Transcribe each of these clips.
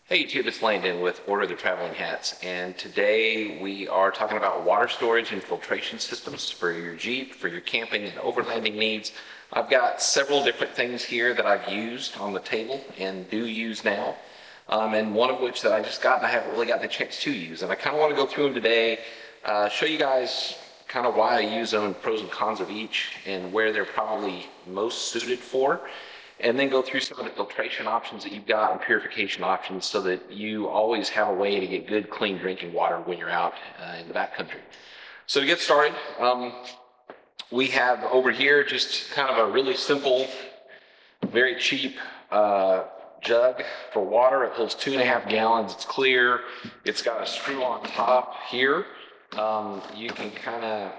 Hey YouTube, it's Landon with Order the Traveling Hats, and today we are talking about water storage and filtration systems for your Jeep, for your camping and overlanding needs. I've got several different things here that I've used on the table and do use now, and one of which that I just got and I haven't really gotten the chance to use, and I kind of want to go through them today, show you guys kind of why I use them, pros and cons of each, and where they're probably most suited for. And then go through some of the filtration options that you've got and purification options so that you always have a way to get good, clean drinking water when you're out in the backcountry. So to get started, we have over here just kind of a really simple, very cheap jug for water. It holds 2.5 gallons. It's clear. It's got a screw on top here. You can kind of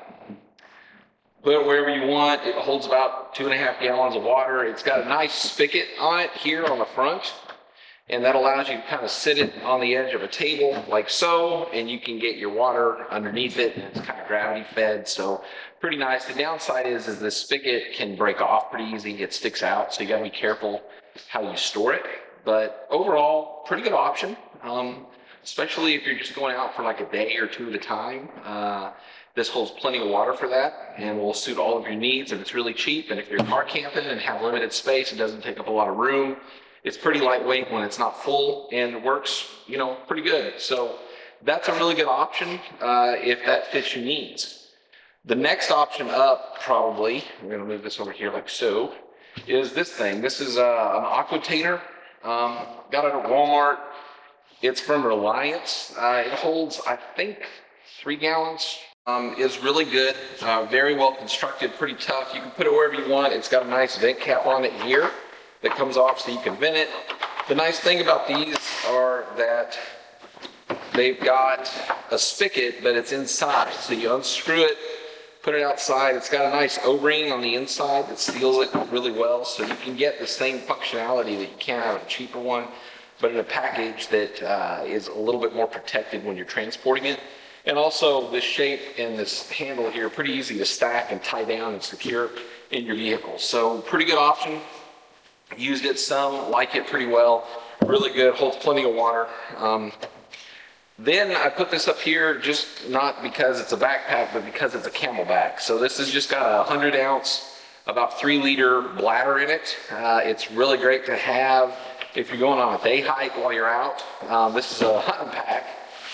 put it wherever you want. It holds about 2.5 gallons of water. It's got a nice spigot on it here on the front, and that allows you to kind of sit it on the edge of a table like so, and you can get your water underneath it, and it's kind of gravity fed, so pretty nice. The downside is this spigot can break off pretty easy. It sticks out, so you got to be careful how you store it, but overall pretty good option, especially if you're just going out for like a day or two at a time. This holds plenty of water for that and will suit all of your needs, and it's really cheap. And if you're car camping and have limited space, it doesn't take up a lot of room. It's pretty lightweight when it's not full, and it works, pretty good. So that's a really good option if that fits your needs. The next option up, probably, we're gonna move this over here like so, is this thing. This is an Aquatainer. Got it at Walmart. It's from Reliance. It holds, I think, 3 gallons. Is really good, very well constructed, pretty tough. You can put it wherever you want. It's got a nice vent cap on it here that comes off so you can vent it. The nice thing about these are that they've got a spigot, but it's inside. So you unscrew it, put it outside. It's got a nice O-ring on the inside that seals it really well. So you can get the same functionality that you can out of a cheaper one, but in a package that is a little bit more protected when you're transporting it. And also this shape and this handle here, pretty easy to stack and tie down and secure in your vehicle. So pretty good option. Used it some, like it pretty well. Really good, holds plenty of water. Then I put this up here just not because it's a backpack, but because it's a camelback. So this has just got a 100-ounce, about 3-liter bladder in it. It's really great to have if you're going on a day hike while you're out. This is a hunting pack.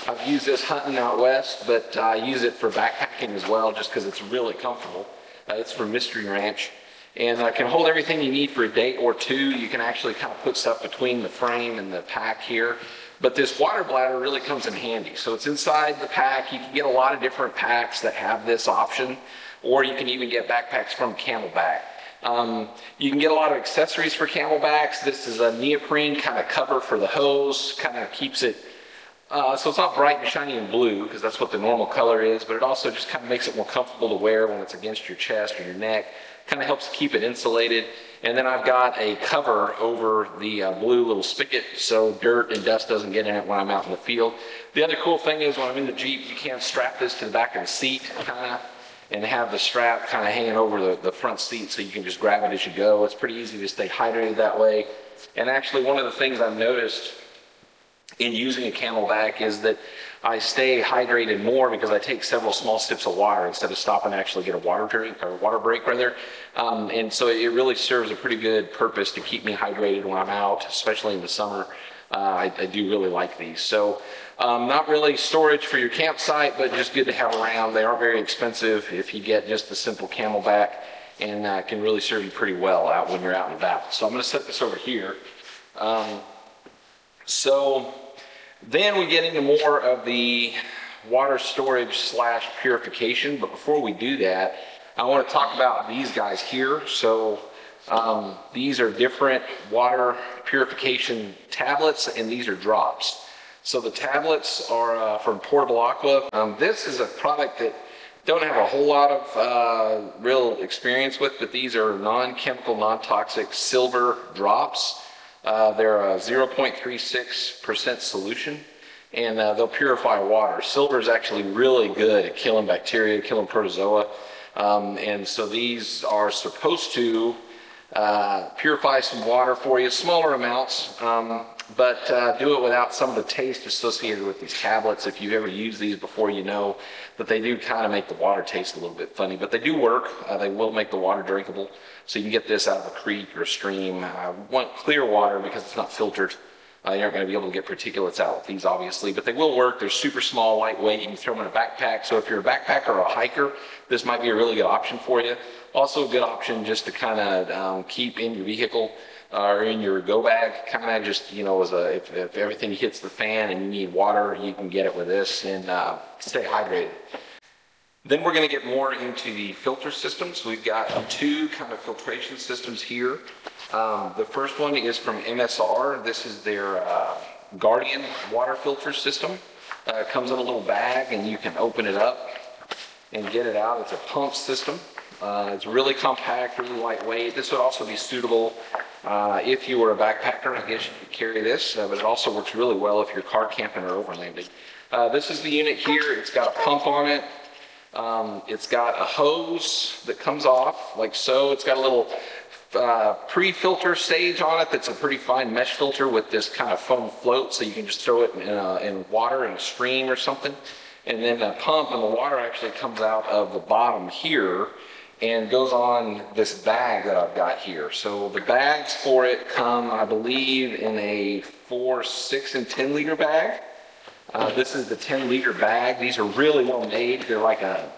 I've used this hunting out west, but I use it for backpacking as well just because it's really comfortable. It's from Mystery Ranch, and can hold everything you need for a day or two. You can actually kind of put stuff between the frame and the pack here. But this water bladder really comes in handy. So it's inside the pack. You can get a lot of different packs that have this option, or you can even get backpacks from Camelback. You can get a lot of accessories for Camelbacks. This is a neoprene kind of cover for the hose, kind of keeps it so it's not bright and shiny and blue because that's what the normal color is, but it also just kind of makes it more comfortable to wear when it's against your chest or your neck. Kind of helps keep it insulated. And then I've got a cover over the blue little spigot so dirt and dust doesn't get in it when I'm out in the field. The other cool thing is when I'm in the Jeep, you can strap this to the back of the seat kind of and have the strap kind of hanging over the front seat so you can just grab it as you go. It's pretty easy to stay hydrated that way. And actually one of the things I've noticed in using a Camelback is that I stay hydrated more because I take several small sips of water instead of stopping to actually get a water drink or water break rather. And so it really serves a pretty good purpose to keep me hydrated when I'm out, especially in the summer. I do really like these. So not really storage for your campsite, but just good to have around. They aren't very expensive if you get just the simple Camelback, and can really serve you pretty well out when you're out and about. So I'm going to set this over here. So then we get into more of the water storage slash purification, but before we do that, I want to talk about these guys here. So these are different water purification tablets, and these are drops. So the tablets are from Portable Aqua. This is a product that don't have a whole lot of real experience with, but these are non-chemical, non-toxic silver drops. They're a 0.36% solution, and they'll purify water. Silver is actually really good at killing bacteria, killing protozoa, and so these are supposed to purify some water for you, smaller amounts, but do it without some of the taste associated with these tablets. If you've ever used these before, you know that they do kind of make the water taste a little bit funny, but they do work. They will make the water drinkable. So you can get this out of a creek or a stream. Want clear water because it's not filtered. You aren't going to be able to get particulates out with these, obviously, but they will work. They're super small, lightweight. You can throw them in a backpack. So if you're a backpacker or a hiker, this might be a really good option for you. Also a good option just to kind of keep in your vehicle or in your go bag, kind of just, you know, as if everything hits the fan and you need water, you can get it with this and stay hydrated. Then we're going to get more into the filter systems. We've got two kind of filtration systems here. The first one is from MSR. This is their Guardian water filter system. It comes in a little bag and you can open it up and get it out. It's a pump system. It's really compact, really lightweight. This would also be suitable if you were a backpacker. I guess you could carry this, but it also works really well if you're car camping or overlanding. This is the unit here. It's got a pump on it. It's got a hose that comes off like so. It's got a little pre-filter stage on it that's a pretty fine mesh filter with this kind of foam float, so you can just throw it in water in a stream or something. And then the pump and the water actually comes out of the bottom here and goes on this bag that I've got here. So the bags for it come, I believe, in a 4, 6, and 10 liter bag. This is the 10 liter bag. These are really well made. They're like a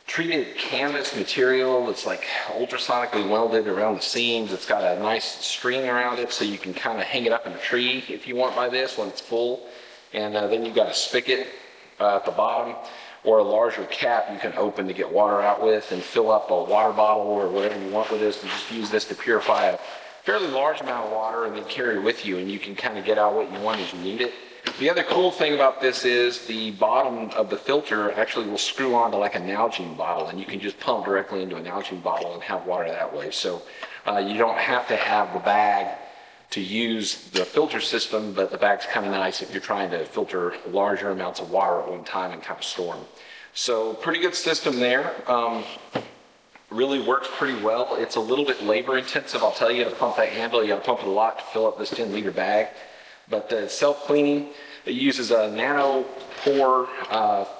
treated canvas material. It's like ultrasonically welded around the seams. It's got a nice string around it so you can kind of hang it up in a tree if you want by this when it's full. And then you've got a spigot at the bottom or a larger cap you can open to get water out with and fill up a water bottle or whatever you want with this, and just use this to purify a fairly large amount of water and then carry it with you, and you can kind of get out what you want as you need it. The other cool thing about this is the bottom of the filter actually will screw onto like a Nalgene bottle, and you can just pump directly into a Nalgene bottle and have water that way. So you don't have to have the bag to use the filter system, but the bag's kind of nice if you're trying to filter larger amounts of water at one time and kind of store them. So pretty good system there. Really works pretty well. It's a little bit labor intensive, I'll tell you, to pump that handle. You got to pump it a lot to fill up this 10 liter bag. But it's self-cleaning. It uses a nano pore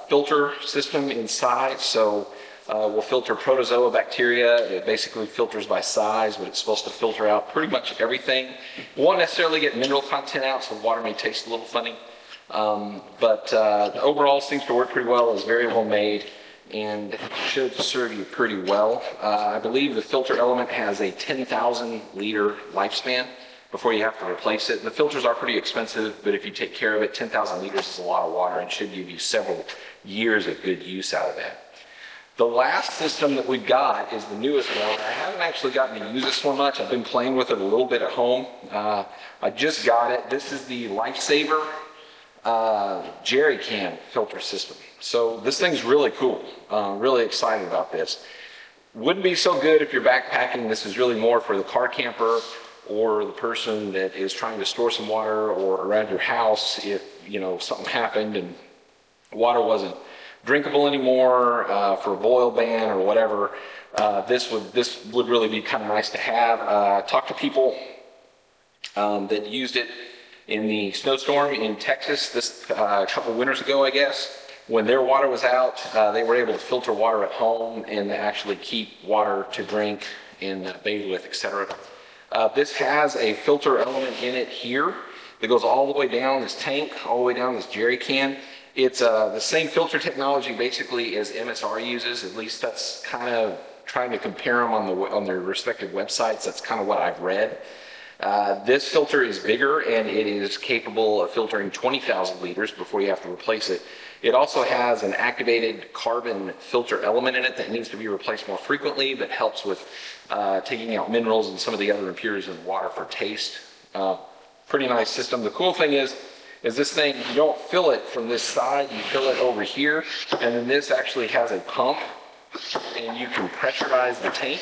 filter system inside, so we'll filter protozoa bacteria. It basically filters by size, but it's supposed to filter out pretty much everything. It won't necessarily get mineral content out, so the water may taste a little funny. But overall seems to work pretty well. It's very well made and should serve you pretty well. I believe the filter element has a 10,000 liter lifespan before you have to replace it. The filters are pretty expensive, but if you take care of it, 10,000 liters is a lot of water and should give you several years of good use out of that. The last system that we've got is the newest one. I haven't actually gotten to use this one much. I've been playing with it a little bit at home. I just got it. This is the Lifesaver jerry can filter system. So this thing's really cool. Really excited about this. Wouldn't be so good if you're backpacking. This is really more for the car camper or the person that is trying to store some water, or around your house if, you know, something happened and water wasn't drinkable anymore for a boil ban or whatever. This would really be kind of nice to have. Talk to people that used it in the snowstorm in Texas a couple winters ago, I guess. When their water was out, they were able to filter water at home and actually keep water to drink and bathe with, etc. This has a filter element in it here that goes all the way down this tank, all the way down this jerry can. It's the same filter technology basically as MSR uses. At least that's kind of trying to compare them on their respective websites. That's kind of what I've read. This filter is bigger and it is capable of filtering 20,000 liters before you have to replace it. It also has an activated carbon filter element in it that needs to be replaced more frequently, but helps with taking out minerals and some of the other impurities in the water for taste. Pretty nice system. The cool thing is this thing, you don't fill it from this side, you fill it over here, and then this actually has a pump, and you can pressurize the tank,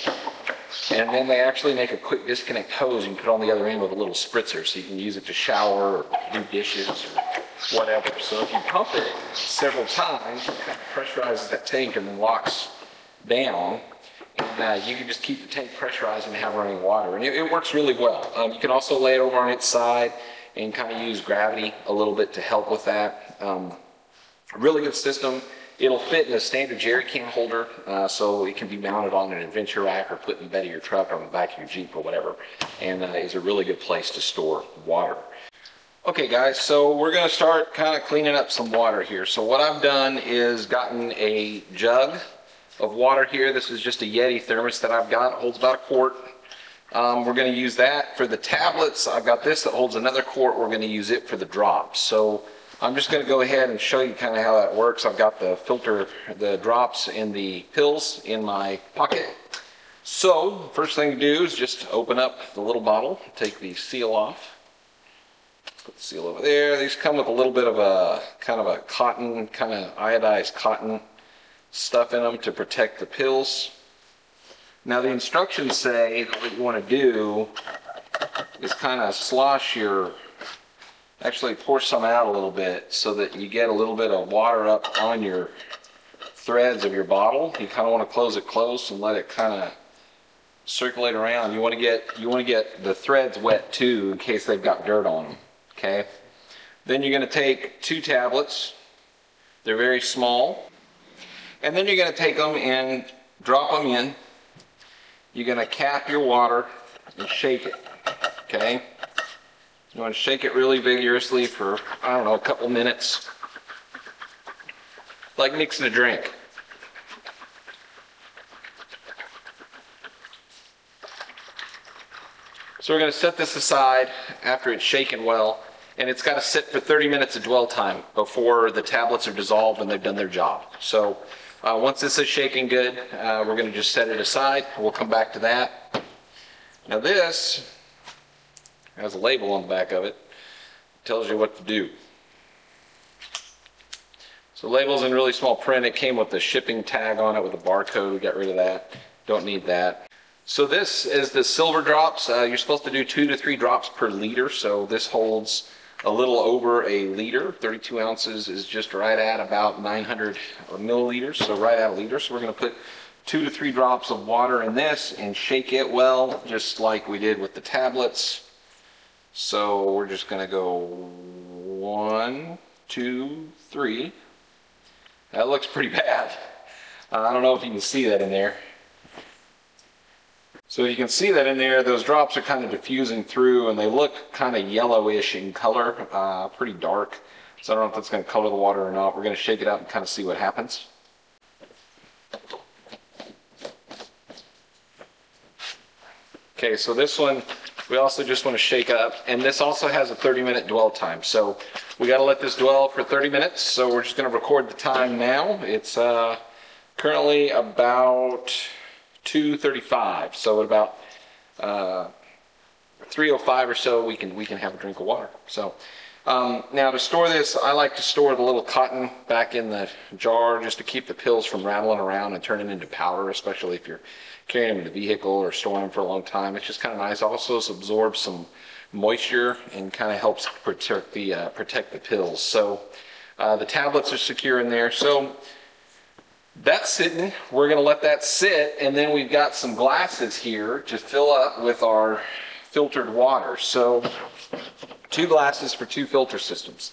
and then they actually make a quick disconnect hose and put it on the other end with a little spritzer, so you can use it to shower or do dishes or whatever. So if you pump it several times, it kind of pressurizes that tank and then locks down, and you can just keep the tank pressurized and have running water, and it works really well. You can also lay it over on its side and kind of use gravity a little bit to help with that. Really good system. It'll fit in a standard jerry can holder, so it can be mounted on an adventure rack or put in the bed of your truck or on the back of your Jeep or whatever, and is a really good place to store water. Okay guys, so we're going to start kind of cleaning up some water here. So what I've done is gotten a jug of water here. This is just a Yeti thermos that I've got. It holds about a quart. We're going to use that for the tablets. I've got this that holds another quart. We're going to use it for the drops. So I'm just going to go ahead and show you kind of how that works. I've got the filter, the drops and the pills in my pocket. So first thing to do is just open up the little bottle, take the seal off. Put the seal over there. These come with a little bit of a kind of a cotton, kind of iodized cotton stuff in them to protect the pills. Now the instructions say that what you want to do is kind of slosh your, actually pour some out a little bit so that you get a little bit of water up on your threads of your bottle. You kind of want to close it close and let it kind of circulate around. You want to get the threads wet too in case they've got dirt on them. Okay. Then you're going to take 2 tablets. They're very small. And then you're going to take them and drop them in. You're going to cap your water and shake it. Okay. You want to shake it really vigorously for, I don't know, a couple minutes. Like mixing a drink. So we're going to set this aside after it's shaken well, and it's got to sit for 30 minutes of dwell time before the tablets are dissolved and they've done their job. So once this is shaking good, we're going to just set it aside. We'll come back to that. Now this has a label on the back of it. It tells you what to do. So the label's in really small print. It came with a shipping tag on it with a barcode. Got rid of that. Don't need that. So this is the silver drops. You're supposed to do 2 to 3 drops per liter. So this holds a little over a liter. 32 ounces is just right at about 900 milliliters. So right at a liter. So we're going to put 2 to 3 drops of water in this and shake it well, just like we did with the tablets. So we're just going to go 1, 2, 3. That looks pretty bad. I don't know if you can see that in there. So you can see that in there, those drops are kind of diffusing through and they look kind of yellowish in color, pretty dark. So I don't know if that's going to color the water or not. We're going to shake it out and kind of see what happens. Okay, so this one we also just want to shake up, and this also has a 30-minute dwell time. So we got to let this dwell for 30 minutes. So we're just going to record the time now. It's currently about 2:35, so at about 3:05 or so we can have a drink of water. So now to store this, I like to store the little cotton back in the jar just to keep the pills from rattling around and turning into powder, especially if you're carrying them in the vehicle or storing them for a long time. It's just kind of nice. Also absorbs some moisture and kind of helps protect the pills. So the tablets are secure in there. So that's sitting. We're going to let that sit, and then we've got some glasses here to fill up with our filtered water. So 2 glasses for 2 filter systems.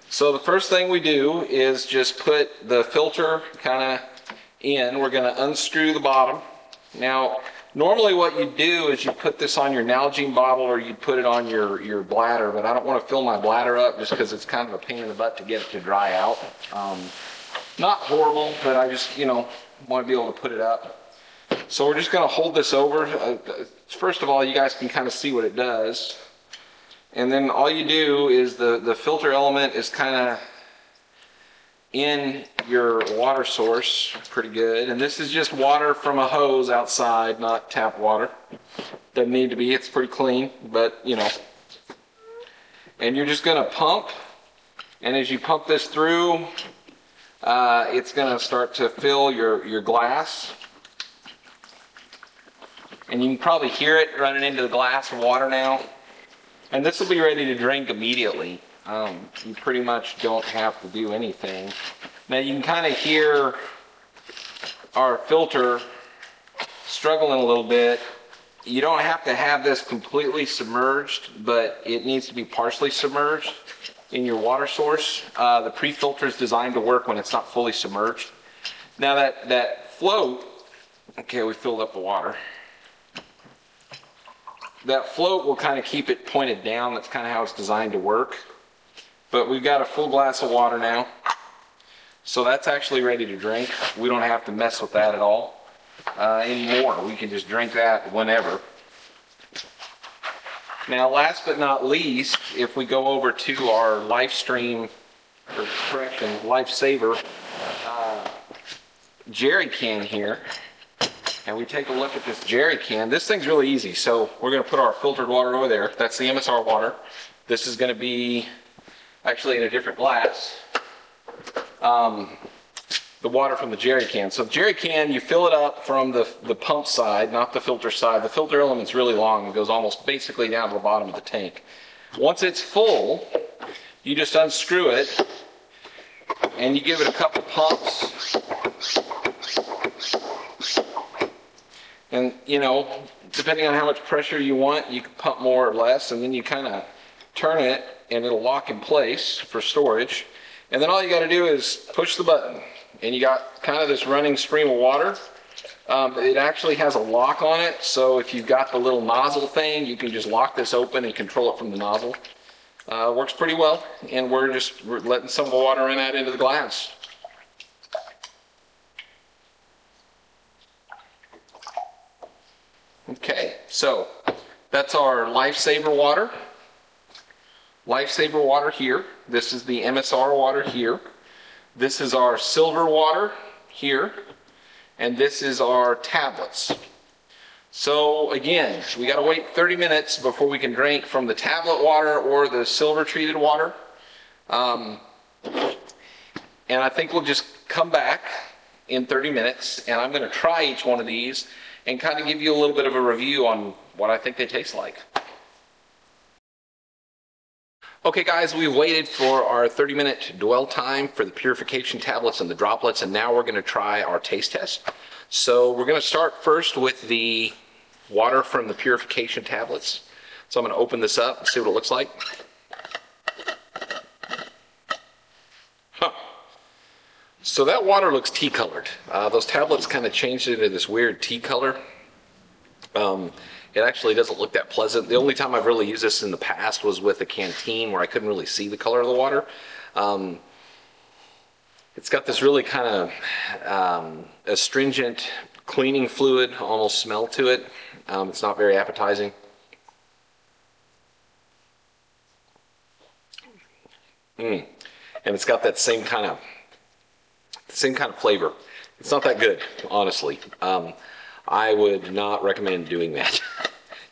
So the first thing we do is just put the filter kind of in. We're going to unscrew the bottom. Now normally what you do is you put this on your Nalgene bottle or you put it on your bladder, but I don't want to fill my bladder up just because it's kind of a pain in the butt to get it to dry out. Not horrible, but I just, want to be able to put it up. So we're just going to hold this over. First of all, you guys can kind of see what it does. And then all you do is the filter element is kind of in your water source pretty good. And this is just water from a hose outside, not tap water. Doesn't need to be, it's pretty clean, but And you're just going to pump. And as you pump this through, it's going to start to fill your glass, and you can probably hear it running into the glass of water now, and this will be ready to drink immediately. You pretty much don't have to do anything. Now you can kind of hear our filter struggling a little bit You don't have to have this completely submerged, but it needs to be partially submerged in your water source. The pre-filter is designed to work when it's not fully submerged. Now that float, okay, we filled up the water. That float will kind of keep it pointed down. That's kind of how it's designed to work. But we've got a full glass of water now. So that's actually ready to drink. We don't have to mess with that at all anymore. We can just drink that whenever. Now, last but not least, if we go over to our Lifestream, or correction, Lifesaver jerry can here, and we take a look at this jerry can, this thing's really easy. So we're going to put our filtered water over there. That's the MSR water. This is going to be actually in a different glass. The water from the jerry can. So the jerry can, you fill it up from the pump side, not the filter side. The filter element's really long and goes almost basically down to the bottom of the tank. Once it's full, you just unscrew it and you give it a couple pumps. And you know, depending on how much pressure you want, you can pump more or less, and then you kind of turn it and it'll lock in place for storage. And then all you got to do is push the button and you got kind of this running stream of water. It actually has a lock on it, so if you've got the little nozzle thing, you can just lock this open and control it from the nozzle. Works pretty well, and we're letting some of the water in out into the glass. Okay, so that's our Lifesaver water. Lifesaver water here. This is the MSR water here. This is our silver water here. And this is our tablets. So again, we got to wait 30 minutes before we can drink from the tablet water or the silver treated water. And I think we'll just come back in 30 minutes and I'm going to try each one of these and kind of give you a little bit of a review on what I think they taste like. Okay guys, we've waited for our 30-minute dwell time for the purification tablets and the droplets, and now we're going to try our taste test. So we're going to start first with the water from the purification tablets. So I'm going to open this up and see what it looks like. Huh. So that water looks tea colored. Those tablets kind of changed it into this weird tea color. It actually doesn't look that pleasant. The only time I've really used this in the past was with a canteen where I couldn't really see the color of the water. It's got this really kind of astringent cleaning fluid almost smell to it. It's not very appetizing. And it's got that same kind of flavor. It's not that good, honestly. I would not recommend doing that.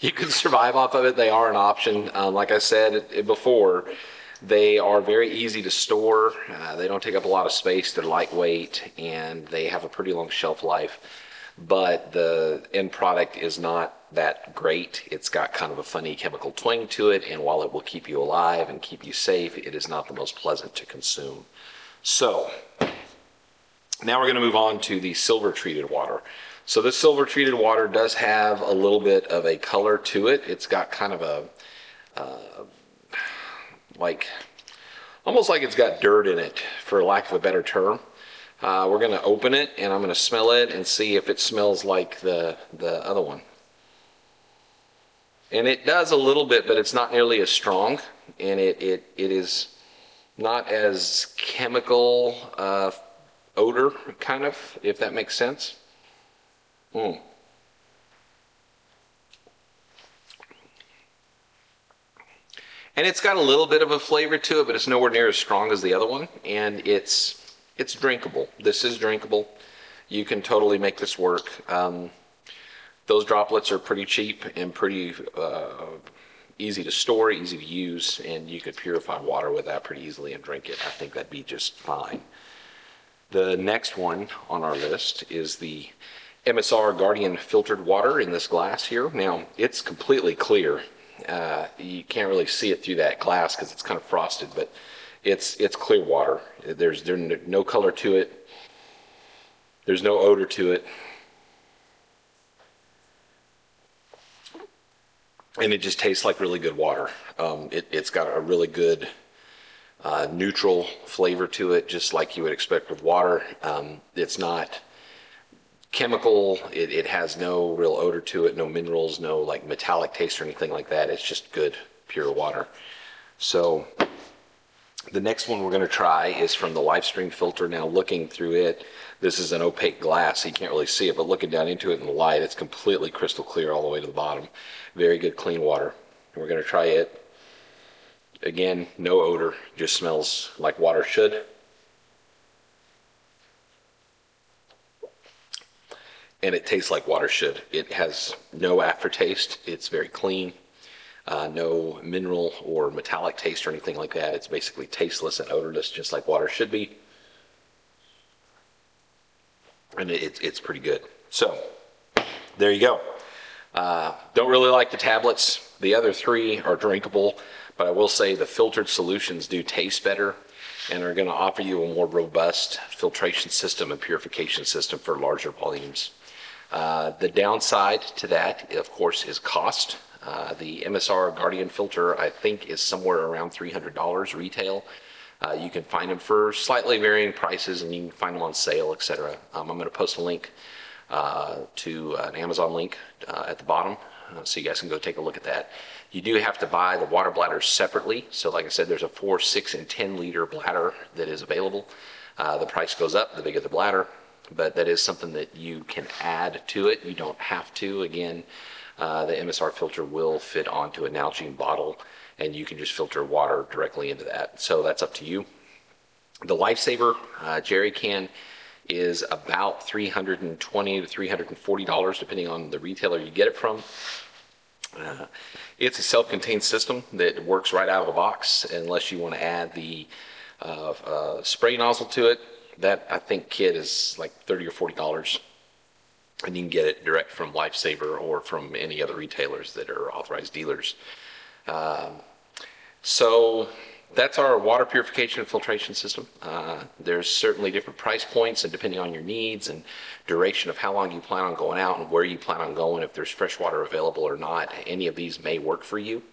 You can survive off of it. They are an option. Like I said before, they are very easy to store. They don't take up a lot of space. They're lightweight and they have a pretty long shelf life. But the end product is not that great. It's got kind of a funny chemical twang to it, and while it will keep you alive and keep you safe, it is not the most pleasant to consume. So now we're going to move on to the silver treated water. So this silver treated water does have a little bit of a color to it. It's got kind of a, almost like it's got dirt in it, for lack of a better term. We're going to open it and I'm going to smell it and see if it smells like the other one. And it does a little bit, but it's not nearly as strong, and it is not as chemical odor, kind of, if that makes sense. And it's got a little bit of a flavor to it, but it's nowhere near as strong as the other one, and it's drinkable. This is drinkable. You can totally make this work. Those droplets are pretty cheap and pretty easy to store, easy to use, and you could purify water with that pretty easily and drink it. I think that'd be just fine. The next one on our list is the MSR Guardian filtered water in this glass here. Now, it's completely clear. You can't really see it through that glass because it's kind of frosted, but it's clear water. There's no color to it. There's no odor to it. and it just tastes like really good water. It's got a really good neutral flavor to it, just like you would expect with water. It's not chemical. It has no real odor to it, no minerals, no like metallic taste or anything like that. It's just good, pure water. So the next one we're going to try is from the LifeStream filter. Now looking through it, this is an opaque glass, so you can't really see it, but looking down into it in the light, it's completely crystal clear all the way to the bottom. Very good clean water. And we're going to try it. Again, no odor, just smells like water should. And it tastes like water should. It has no aftertaste. It's very clean. No mineral or metallic taste or anything like that. It's basically tasteless and odorless, just like water should be. And it's pretty good. So there you go. Don't really like the tablets. The other three are drinkable, but I will say the filtered solutions do taste better and are going to offer you a more robust filtration system and purification system for larger volumes. The downside to that, of course, is cost. The MSR Guardian filter, I think, is somewhere around $300 retail. You can find them for slightly varying prices, and you can find them on sale, etc. I'm going to post a link to an Amazon link at the bottom, so you guys can go take a look at that. You do have to buy the water bladders separately. So like I said, there's a 4, 6, and 10 liter bladder that is available. The price goes up the bigger the bladder, but that is something that you can add to it. You don't have to. Again, the MSR filter will fit onto a Nalgene bottle, and you can just filter water directly into that. So that's up to you. The Lifesaver jerry can is about $320 to $340, depending on the retailer you get it from. It's a self-contained system that works right out of the box, unless you want to add the spray nozzle to it. That, I think, kit is like $30 or $40, and you can get it direct from Lifesaver or from any other retailers that are authorized dealers. So that's our water purification and filtration system. There's certainly different price points, and depending on your needs and duration of how long you plan on going out and where you plan on going, if there's fresh water available or not, any of these may work for you.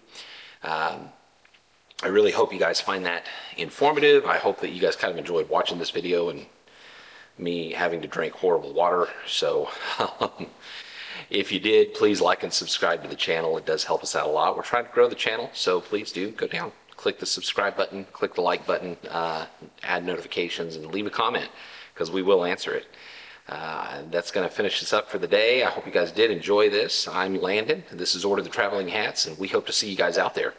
I really hope you guys find that informative. I hope that you guys kind of enjoyed watching this video and me having to drink horrible water. So if you did, please like and subscribe to the channel. It does help us out a lot. We're trying to grow the channel, so please do go down, click the subscribe button, click the like button, add notifications, and leave a comment, because we will answer it. That's going to finish us up for the day. I hope you guys did enjoy this. I'm Landon. This is Order the Traveling Hats, and we hope to see you guys out there.